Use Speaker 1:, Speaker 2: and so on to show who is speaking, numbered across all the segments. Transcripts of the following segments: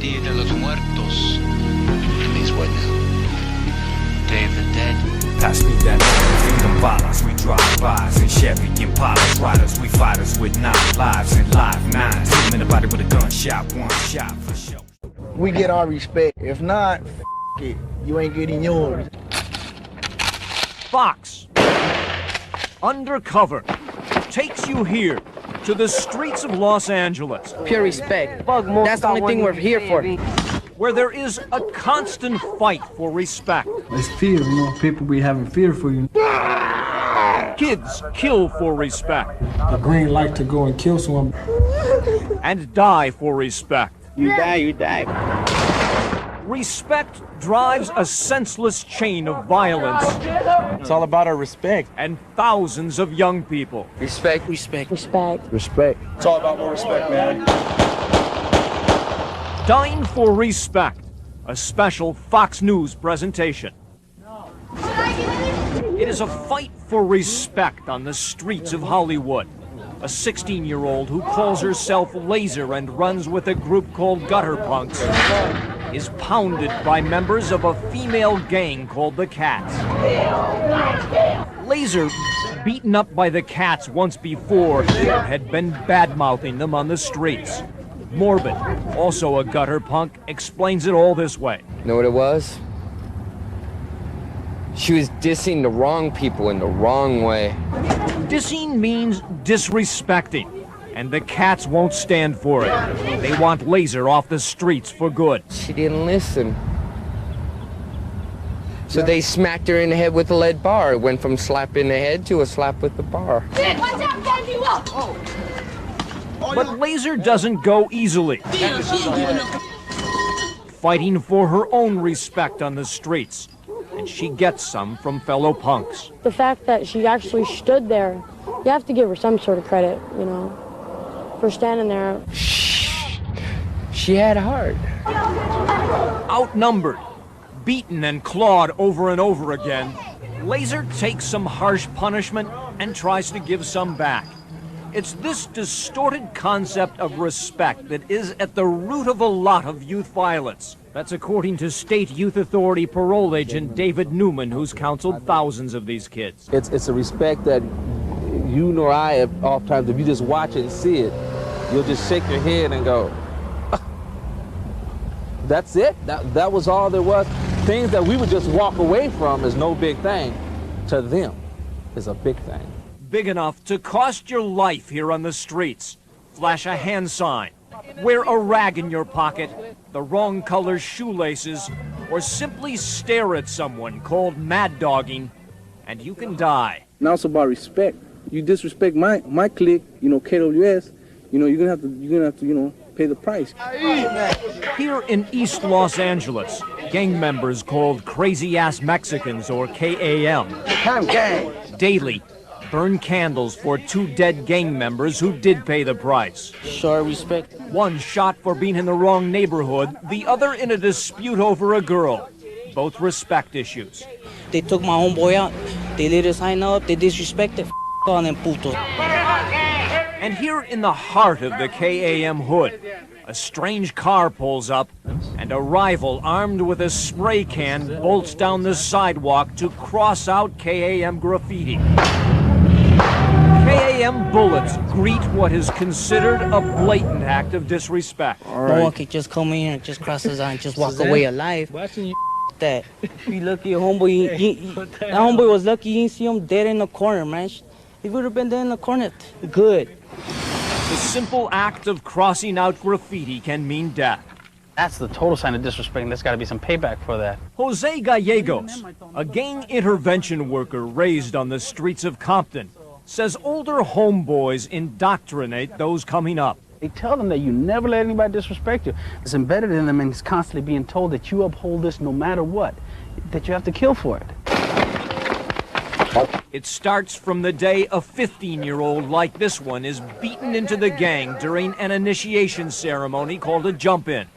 Speaker 1: City de los Muertos. It means what now? Day of the Dead.
Speaker 2: Pass me that freedom bottles. We drive bys and Chevy Impalas. Riders, we fighters with 9 lives and live nines. Hit 'em in the body with a gunshot, 1 shot for sure.
Speaker 3: We get our respect. If not, it, you ain't getting yours.
Speaker 4: Fox, Undercover, takes you here to the streets of Los Angeles.
Speaker 5: Pure respect. That's the only thing we're here for.
Speaker 4: Where there is a constant fight for respect.
Speaker 6: It's fear, you know, people be having fear for you.
Speaker 4: Kids kill for respect.
Speaker 6: A green light to go and kill someone.
Speaker 4: And die for respect.
Speaker 7: You die.
Speaker 4: Respect drives a senseless chain of violence.
Speaker 7: It's all about our respect.
Speaker 4: And thousands of young people.
Speaker 5: Respect.
Speaker 3: Respect.
Speaker 7: It's all about more respect, man.
Speaker 4: Dying for Respect, a special Fox News presentation. It is a fight for respect on the streets of Hollywood. A 16-year-old who calls herself Laser and runs with a group called Gutter Punks is pounded by members of a female gang called the Cats. Laser, beaten up by the Cats once before, had been bad-mouthing them on the streets. Morbid, also a gutter punk, explains it all this way.
Speaker 5: You know what it was? She was dissing the wrong people in the wrong way.
Speaker 4: Dissing means disrespecting, and the Cats won't stand for it. They want Laser off the streets for good.
Speaker 5: She didn't listen. So they smacked her in the head with a lead bar. It went from slap in the head to a slap with the bar.
Speaker 8: Watch out, guys, you up!
Speaker 4: But Laser doesn't go easily. Fighting for her own respect on the streets. And she gets some from fellow punks.
Speaker 9: The fact that she actually stood there, you have to give her some sort of credit, you know, for standing there.
Speaker 5: She had heart.
Speaker 4: Outnumbered, beaten and clawed over and over again, Laser takes some harsh punishment and tries to give some back. It's this distorted concept of respect that is at the root of a lot of youth violence. That's according to State Youth Authority parole agent David Newman, who's counseled thousands of these kids.
Speaker 7: It's a respect that you nor I, oftentimes, if you just watch it and see it, you'll just shake your head and go, that's it? That was all there was? Things that we would just walk away from is no big thing. To them, is a big thing.
Speaker 4: Big enough to cost your life here on the streets. Flash a hand sign, wear a rag in your pocket, the wrong color shoelaces, or simply stare at someone called mad dogging, and you can die.
Speaker 10: Now it's about respect. You disrespect my clique, you know, KWS, you know, you're gonna have to, you know, pay the price.
Speaker 4: Here in East Los Angeles, gang members called Crazy Ass Mexicans, or KAM, daily burn candles for 2 dead gang members who did pay the price.
Speaker 5: Show respect.
Speaker 4: One shot for being in the wrong neighborhood, the other in a dispute over a girl. Both respect issues.
Speaker 11: They took my homeboy out. They lit a sign up. They disrespected. On them putos.
Speaker 4: And here in the heart of the KAM hood, a strange car pulls up, and a rival armed with a spray can bolts down the sidewalk to cross out KAM graffiti. KAM bullets greet what is considered a blatant act of disrespect.
Speaker 11: No one could just come in here and just cross his eye and just walk away alive. That. Be lucky, homeboy. That homeboy was lucky you didn't see him dead in the corner, man. If he would have been dead in the corner, good.
Speaker 4: The simple act of crossing out graffiti can mean death.
Speaker 12: That's the total sign of disrespect. There's got to be some payback for that.
Speaker 4: Jose Gallegos, a gang intervention worker raised on the streets of Compton, says older homeboys indoctrinate those coming up.
Speaker 12: They tell them that you never let anybody disrespect you. It's embedded in them, and it's constantly being told that you uphold this no matter what, that you have to kill for it.
Speaker 4: It starts from the day a 15-year-old like this one is beaten into the gang during an initiation ceremony called a jump-in.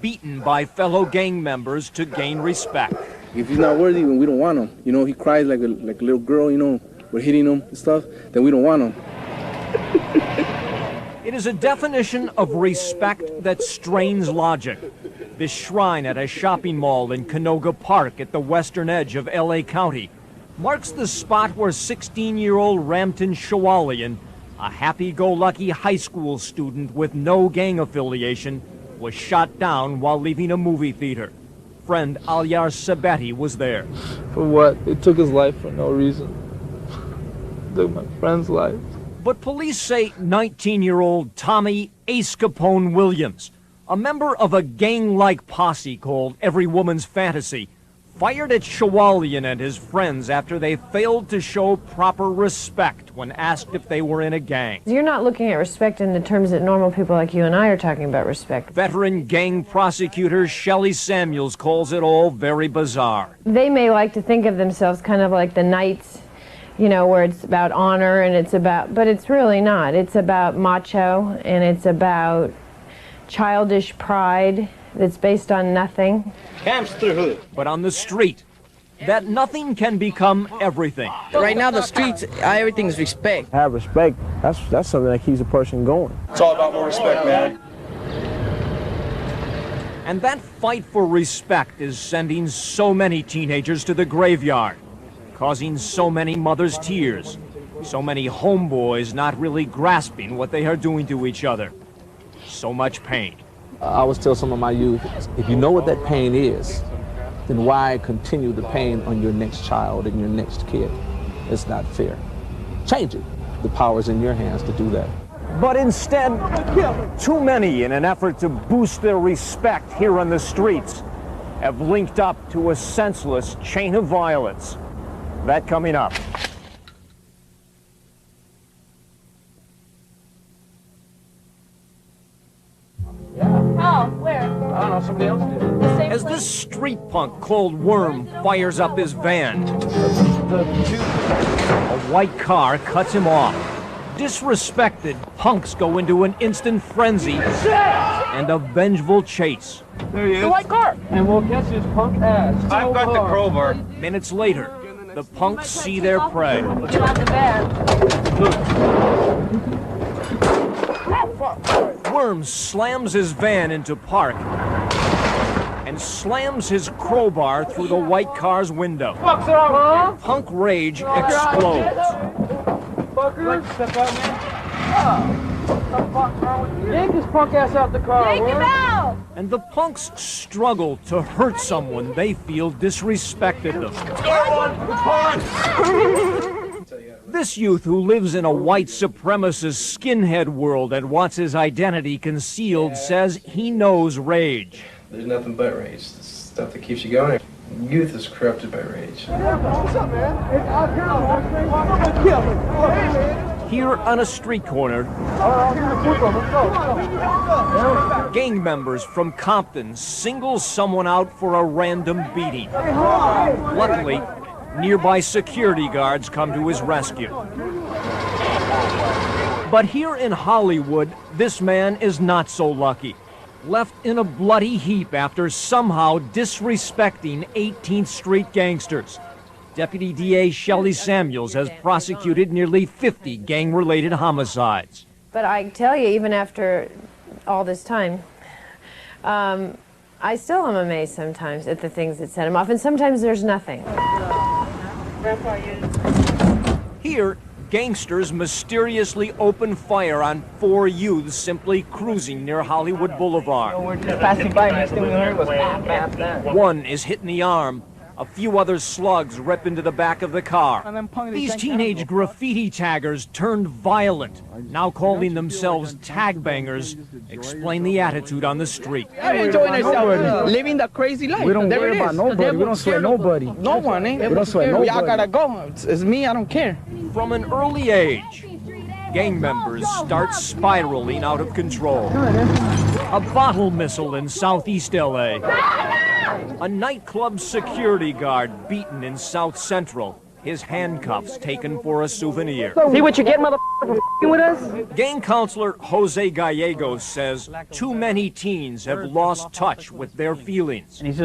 Speaker 4: Beaten by fellow gang members to gain respect.
Speaker 10: If he's not worthy, then we don't want him. You know, he cries like a little girl, you know, we're hitting him and stuff, then we don't want him.
Speaker 4: It is a definition of respect that strains logic. This shrine at a shopping mall in Canoga Park at the western edge of LA County marks the spot where 16-year-old Ramton Shawalian, a happy-go-lucky high school student with no gang affiliation, was shot down while leaving a movie theater. Friend Alyar Sabeti was there.
Speaker 13: For what? They took his life for no reason. Took my friend's life.
Speaker 4: But police say 19-year-old Tommy Ace Capone Williams, a member of a gang-like posse called Every Woman's Fantasy, fired at Shawalian and his friends after they failed to show proper respect when asked if they were in a gang.
Speaker 14: You're not looking at respect in the terms that normal people like you and I are talking about respect.
Speaker 4: Veteran gang prosecutor Shelley Samuels calls it all very bizarre.
Speaker 14: They may like to think of themselves kind of like the knights, you know, where it's about honor and it's about, but it's really not. It's about macho and it's about childish pride that's based on nothing.
Speaker 4: But on the street, that nothing can become everything.
Speaker 11: Right now, the streets, everything's respect.
Speaker 3: Have respect. That's something that keeps a person going.
Speaker 15: It's all about more respect, man.
Speaker 4: And that fight for respect is sending so many teenagers to the graveyard, causing so many mothers' tears, so many homeboys not really grasping what they are doing to each other. So much pain.
Speaker 7: I always tell some of my youth, if you know what that pain is, then why continue the pain on your next child and your next kid? It's not fair. Change it. The power's in your hands to do that.
Speaker 4: But instead, too many, in an effort to boost their respect here on the streets, have linked up to a senseless chain of violence. That coming up.
Speaker 8: Oh, where?
Speaker 15: I don't know, somebody else did.
Speaker 4: As this street punk called Worm fires up his van, a white car cuts him off. Disrespected, punks go into an instant frenzy and a vengeful chase.
Speaker 15: There he is.
Speaker 8: The white car.
Speaker 15: And we'll catch his punk ass. I've got the crowbar.
Speaker 4: Minutes later, the punks see their prey.
Speaker 8: Get out the van.
Speaker 4: Worm slams his van into park and slams his crowbar through the white car's window. Punk rage explodes.
Speaker 15: Step out, man. Yank his punk ass out the car.
Speaker 8: Take him out!
Speaker 4: And the punks struggle to hurt someone they feel disrespected them. This youth who lives in a white supremacist skinhead world and wants his identity concealed says he knows rage.
Speaker 16: There's nothing but rage. It's stuff that keeps you going. Youth is corrupted by rage.
Speaker 15: What's up, man?
Speaker 4: Here on a street corner, gang members from Compton single someone out for a random beating. Luckily, nearby security guards come to his rescue. But here in Hollywood, this man is not so lucky. Left in a bloody heap after somehow disrespecting 18th Street gangsters. Deputy DA Shelley Samuels has prosecuted nearly 50 gang-related homicides.
Speaker 14: But I tell you, even after all this time, I still am amazed sometimes at the things that set him off, and sometimes there's nothing.
Speaker 4: Here, gangsters mysteriously open fire on 4 youths simply cruising near Hollywood Boulevard.
Speaker 15: We're just passing by, next thing we heard was
Speaker 4: One is hit in the arm. A few other slugs rip into the back of the car. These teenage graffiti taggers turned violent, now calling themselves tag bangers, explain the attitude on the street.
Speaker 11: We're enjoying ourselves, living the crazy life.
Speaker 3: We don't worry about nobody. We don't sweat nobody.
Speaker 11: No one, eh?
Speaker 3: We don't sweat nobody.
Speaker 11: Y'all gotta go. It's me, I don't care.
Speaker 4: From an early age, gang members start spiraling out of control. A bottle missile in Southeast LA. A nightclub security guard beaten in South Central. His handcuffs taken for a souvenir.
Speaker 11: See what you get, motherfucker, for with us?
Speaker 4: Gang counselor Jose Gallegos says too many teens have lost touch with their feelings.
Speaker 12: And he's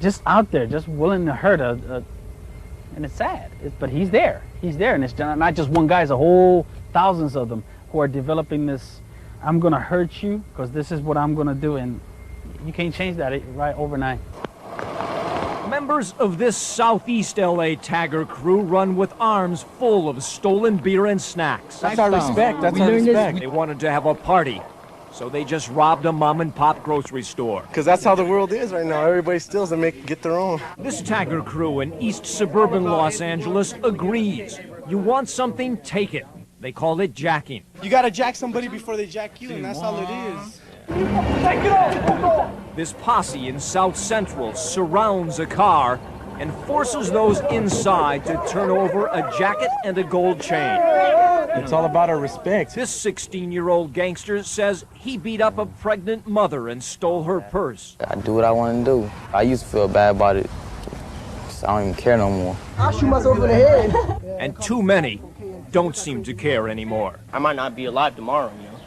Speaker 12: just out there, just willing to hurt and it's sad. But he's there. He's there, and it's not just one guy. It's a whole thousands of them who are developing this. I'm gonna hurt you because this is what I'm gonna do, and You can't change that right overnight.
Speaker 4: Members of this Southeast LA tagger crew run with arms full of stolen beer and snacks.
Speaker 10: That's our respect. That's our respect.
Speaker 4: They wanted to have a party, so they just robbed a mom-and-pop grocery store.
Speaker 10: Because that's how the world is right now. Everybody steals and get their own.
Speaker 4: This tagger crew in East suburban Los Angeles agrees. You want something, take it. They call it jacking.
Speaker 15: You gotta jack somebody before they jack you, and that's all it is.
Speaker 4: This posse in South Central surrounds a car and forces those inside to turn over a jacket and a gold chain.
Speaker 10: It's all about our respect.
Speaker 4: This 16-year-old gangster says he beat up a pregnant mother and stole her purse.
Speaker 5: I do what I want to do. I used to feel bad about it. I don't even care no more.
Speaker 15: I'll shoot myself in the head.
Speaker 4: And too many don't seem to care anymore.
Speaker 17: I might not be alive tomorrow, you know,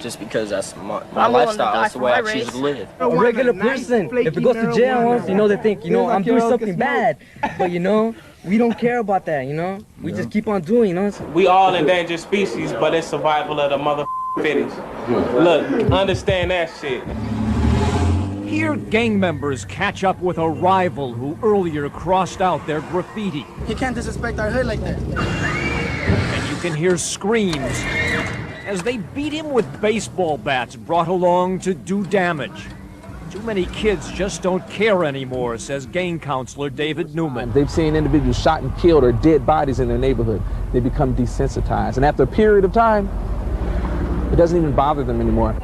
Speaker 17: just because that's my lifestyle. That's the way I choose to live.
Speaker 11: A regular person, if it goes to jail, you know, they think, you know, I'm doing something bad. But, you know, we don't care about that, you know? We just keep on doing, you know?
Speaker 18: We all endangered species, but it's survival of the mother fittest. Look, understand that shit.
Speaker 4: Here, gang members catch up with a rival who earlier crossed out their graffiti.
Speaker 15: You can't disrespect our hood like that.
Speaker 4: And you can hear screams as they beat him with baseball bats brought along to do damage. Too many kids just don't care anymore, says gang counselor David Newman.
Speaker 7: They've seen individuals shot and killed or dead bodies in their neighborhood. They become desensitized. And after a period of time, it doesn't even bother them anymore.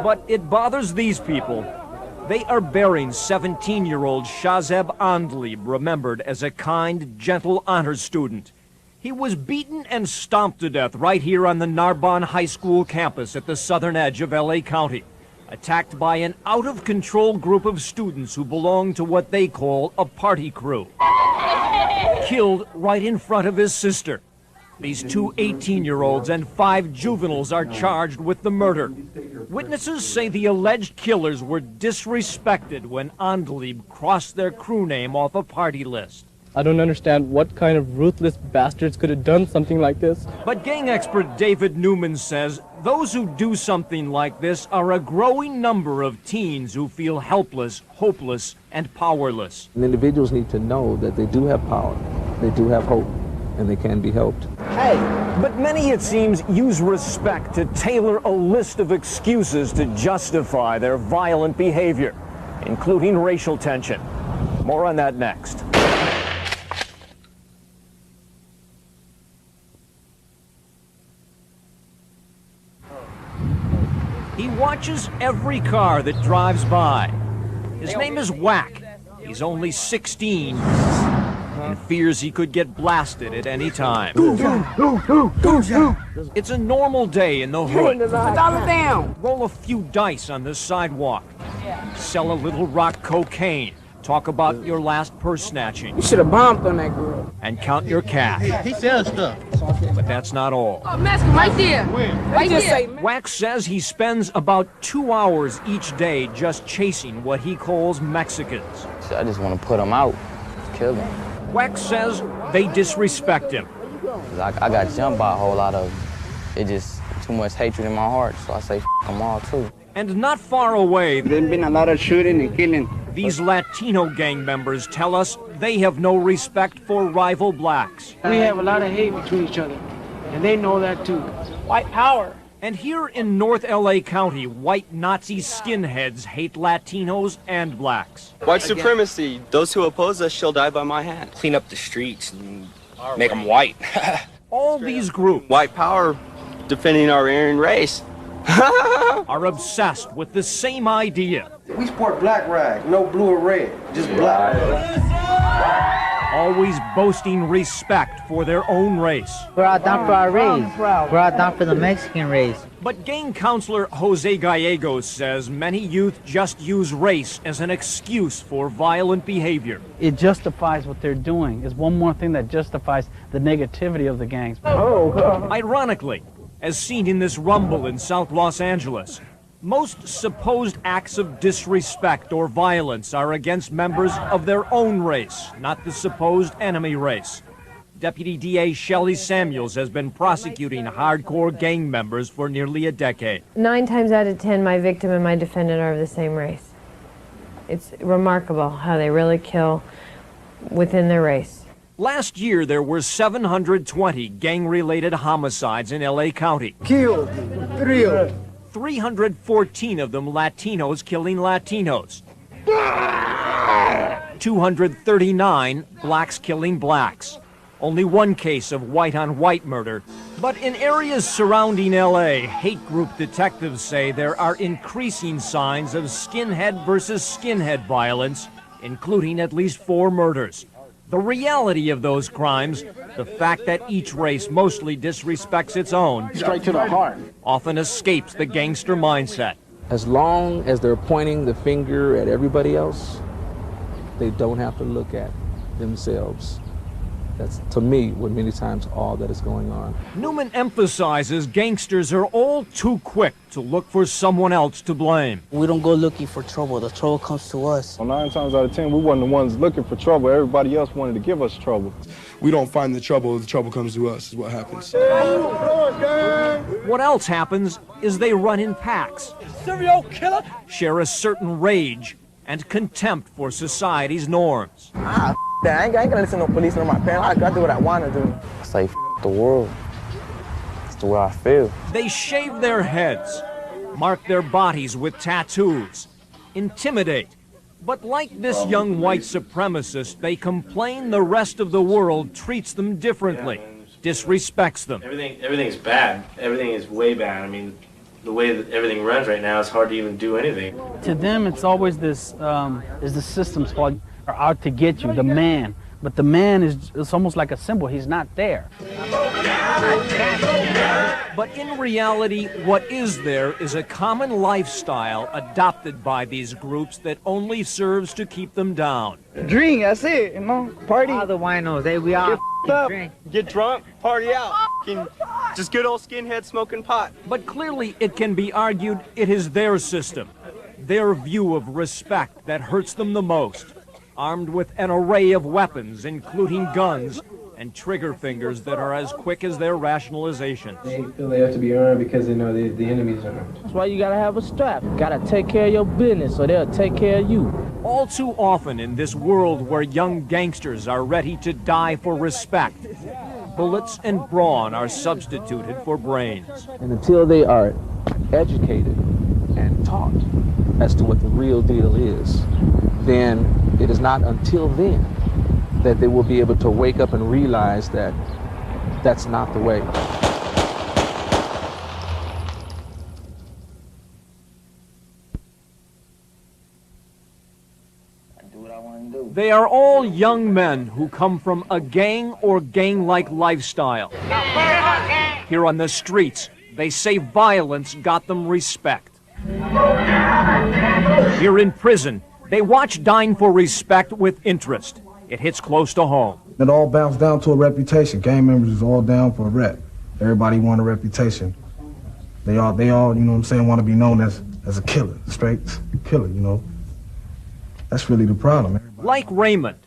Speaker 4: But it bothers these people. They are burying 17-year-old Shazeb Andlib, remembered as a kind, gentle honor student. He was beaten and stomped to death right here on the Narbonne High School campus at the southern edge of LA County, attacked by an out-of-control group of students who belong to what they call a party crew. Killed right in front of his sister. These two 18-year-olds and 5 juveniles are charged with the murder. Witnesses say the alleged killers were disrespected when Andlib crossed their crew name off a party list.
Speaker 19: I don't understand what kind of ruthless bastards could have done something like this.
Speaker 4: But gang expert David Newman says those who do something like this are a growing number of teens who feel helpless, hopeless, and powerless.
Speaker 7: And individuals need to know that they do have power, they do have hope, and they can be helped.
Speaker 4: Hey, but many, it seems, use respect to tailor a list of excuses to justify their violent behavior, including racial tension. More on that next. He watches every car that drives by. His name is Whack. He's only 16 and fears he could get blasted at any time. It's a normal day in the hood. Roll a few dice on the sidewalk. Sell a little rock cocaine. Talk about your last purse snatching.
Speaker 15: You should have bombed on that girl.
Speaker 4: And count your cash.
Speaker 15: He sells stuff.
Speaker 4: But that's not all.
Speaker 8: Oh, Mexican, right there. Right there.
Speaker 4: Wax says he spends about 2 hours each day just chasing what he calls Mexicans.
Speaker 5: I just want to put them out, kill them.
Speaker 4: Wax says they disrespect him.
Speaker 5: I got jumped by a whole lot of them. It just too much hatred in my heart, so I say f them all too.
Speaker 4: And not far away,
Speaker 15: There's been a lot of shooting and killing.
Speaker 4: these Latino gang members tell us they have no respect for rival blacks.
Speaker 15: We have a lot of hate between each other, and they know that too. White power.
Speaker 4: And here in North LA County, white Nazi skinheads hate Latinos and blacks.
Speaker 20: White supremacy. Those who oppose us shall die by my hand.
Speaker 17: Clean up the streets and make them white.
Speaker 4: All these groups,
Speaker 20: White power defending our Aryan race.
Speaker 4: are obsessed with the same idea.
Speaker 21: We sport black rag, no blue or red, just black.
Speaker 4: Always boasting respect for their own race.
Speaker 11: We're out down for our race. We're out down for the Mexican race.
Speaker 4: But gang counselor Jose Gallegos says many youth just use race as an excuse for violent behavior.
Speaker 12: It justifies what they're doing. It's one more thing that justifies the negativity of the gangs.
Speaker 4: Ironically, as seen in this rumble in South Los Angeles, most supposed acts of disrespect or violence are against members of their own race, not the supposed enemy race. Deputy DA Shelley Samuels has been prosecuting hardcore gang members for nearly a decade.
Speaker 14: 9 times out of 10, my victim and my defendant are of the same race. It's remarkable how they really kill within their race.
Speaker 4: Last year, there were 720 gang-related homicides in LA County.
Speaker 3: Killed, thrilled.
Speaker 4: 314 of them Latinos killing Latinos. 239 blacks killing blacks. Only one case of white-on-white murder. But in areas surrounding LA, hate group detectives say there are increasing signs of skinhead versus skinhead violence, including at least 4 murders. The reality of those crimes, the fact that each race mostly disrespects its own,
Speaker 3: Straight to the heart.
Speaker 4: often escapes the gangster mindset.
Speaker 7: As long as they're pointing the finger at everybody else, they don't have to look at themselves. That's, to me, what many times all that is going on.
Speaker 4: Newman emphasizes gangsters are all too quick to look for someone else to blame.
Speaker 11: We don't go looking for trouble. The trouble comes to us.
Speaker 1: Well, 9 times out of 10, we weren't the ones looking for trouble. Everybody else wanted to give us trouble.
Speaker 22: We don't find the trouble comes to us, is what happens.
Speaker 4: What else happens is they run in packs,
Speaker 15: Serial killer?
Speaker 4: share a certain rage and contempt for society's norms.
Speaker 5: I ain't gonna listen to no police or my parents. I gotta do what I wanna do. I say, f the world. It's the way I feel.
Speaker 4: They shave their heads, mark their bodies with tattoos, intimidate. But like this young white supremacist, they complain the rest of the world treats them differently, disrespects them.
Speaker 17: Everything's bad. Everything is way bad. I mean, the way that everything runs right now, it's hard to even do anything.
Speaker 12: To them, it's always this, is the system's fault. Are out to get you, the man. But the man it's almost like a symbol. He's not there.
Speaker 4: But in reality, what is there is a common lifestyle adopted by these groups that only serves to keep them down.
Speaker 3: Drink, that's it, you know, party.
Speaker 15: All the winos, we all drink.
Speaker 20: Get drunk, party out. Just good old skinhead smoking pot.
Speaker 4: But clearly it can be argued it is their system, their view of respect that hurts them the most. Armed with an array of weapons, including guns, and trigger fingers that are as quick as their rationalizations.
Speaker 16: They feel they have to be armed because they know the enemy's armed.
Speaker 11: That's why you gotta have a strap. You gotta take care of your business so they'll take care of you.
Speaker 4: All too often in this world where young gangsters are ready to die for respect, bullets and brawn are substituted for brains.
Speaker 7: And until they are educated and taught as to what the real deal is, then it is not until then that they will be able to wake up and realize that that's not the way.
Speaker 4: They are all young men who come from a gang or gang-like lifestyle. Here on the streets, they say violence got them respect. Here in prison, they watch Dying for Respect with interest. It hits close to home.
Speaker 3: It all bounced down to a reputation. Gang members is all down for a rep. Everybody want a reputation. They all, you know what I'm saying, want to be known as a killer, straight killer, you know. That's really the problem.
Speaker 4: Like Raymond,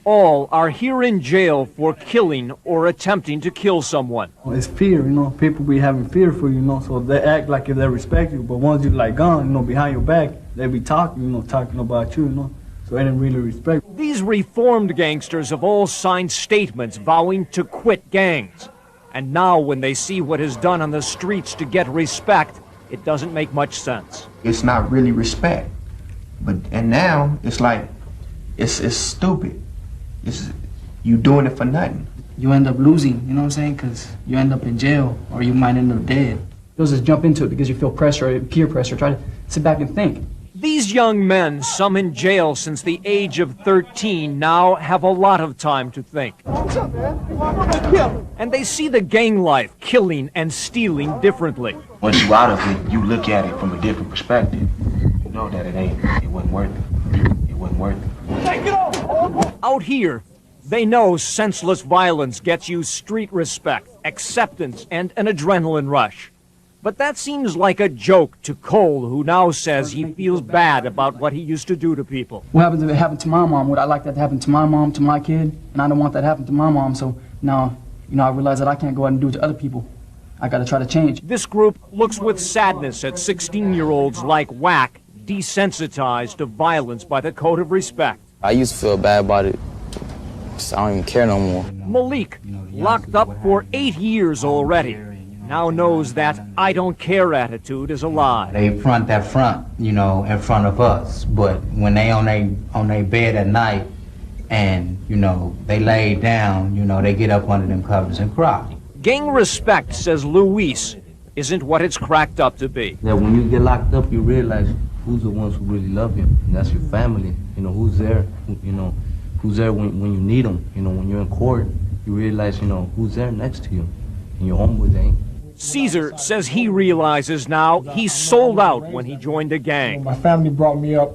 Speaker 4: all are here in jail for killing or attempting to kill someone.
Speaker 6: It's fear, you know. People be having fear for you, you know, so they act like if they respect you, but once you like gone, you know, behind your back, they be talking, you know, talking about you, you know. So they didn't really respect.
Speaker 4: These reformed gangsters have all signed statements vowing to quit gangs. And now when they see what is done on the streets to get respect, it doesn't make much sense.
Speaker 21: It's not really respect. And now it's like, it's stupid. You doing it for nothing.
Speaker 15: You end up losing, you know what I'm saying? Because you end up in jail or you might end up dead.
Speaker 12: You'll just jump into it because you feel pressure, peer pressure. Try to sit back and think.
Speaker 4: These young men, some in jail since the age of 13, now have a lot of time to think.
Speaker 3: What's up, man?
Speaker 4: And they see the gang life, killing and stealing differently.
Speaker 21: Once you out of it, you look at it from a different perspective. You know that it wasn't worth it. It wasn't worth it.
Speaker 3: Take it off!
Speaker 4: Out here, they know senseless violence gets you street respect, acceptance, and an adrenaline rush. But that seems like a joke to Cole, who now says he feels bad about what he used to do to people.
Speaker 6: What happens if it happened to my mom? Would I like that to happen to my mom, to my kid? And I don't want that to happen to my mom, so now, I realize that I can't go out and do it to other people. I gotta try to change.
Speaker 4: This group looks with sadness at 16-year-olds like Wack, desensitized to violence by the code of respect.
Speaker 5: I used to feel bad about it. So I don't even care no more.
Speaker 4: Malik, locked up for 8 years already, now knows that I don't care attitude is a lie.
Speaker 2: They front, in front of us, but when they on they bed at night and, they lay down, they get up under them covers and cry.
Speaker 4: Gang respect, says Luis, isn't what it's cracked up to be.
Speaker 9: That when you get locked up, you realize who's the ones who really love you, and that's your family. Who's there, who's there when you need them. When you're in court, you realize, who's there next to you, and your homeboys ain't.
Speaker 4: Caesar says he realizes now he sold out when he joined a gang.
Speaker 23: My family brought me up,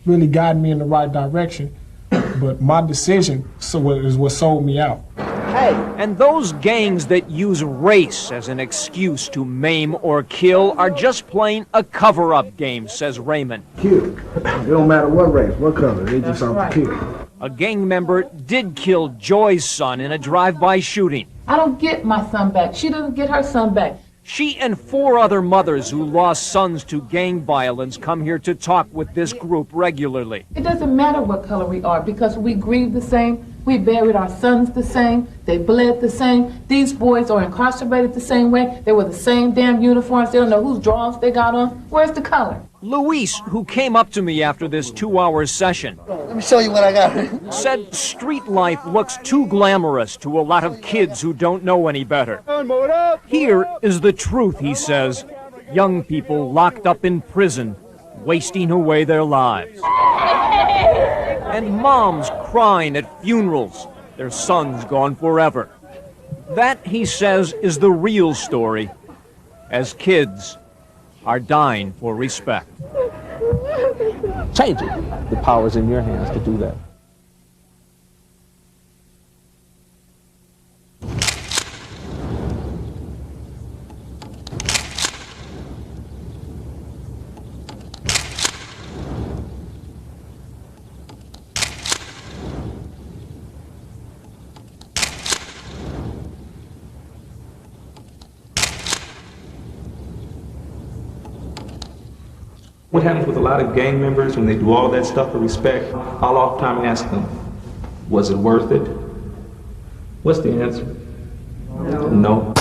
Speaker 23: really guided me in the right direction. But my decision is what sold me out.
Speaker 4: Hey. And those gangs that use race as an excuse to maim or kill are just playing a cover-up game, says Raymond.
Speaker 3: Kill. It don't matter what race, what color, they just out to kill.
Speaker 4: A gang member did kill Joy's son in a drive-by shooting.
Speaker 8: I don't get my son back. She doesn't get her son back.
Speaker 4: She and 4 other mothers who lost sons to gang violence come here to talk with this group regularly.
Speaker 8: It doesn't matter what color we are because we grieve the same. We buried our sons the same. They bled the same. These boys are incarcerated the same way. They wear the same damn uniforms. They don't know whose drawers they got on. Where's the color?
Speaker 4: Luis, who came up to me after this 2-hour session,
Speaker 24: let me show you what I got.
Speaker 4: said street life looks too glamorous to a lot of kids who don't know any better. Here is the truth, he says. Young people locked up in prison, wasting away their lives. And moms crying at funerals, their sons gone forever. That, he says, is the real story, as kids are dying for respect.
Speaker 7: Change it. The power's in your hands to do that.
Speaker 25: What happens with a lot of gang members when they do all that stuff for respect, I'll oftentimes ask them, was it worth it? What's the answer? No.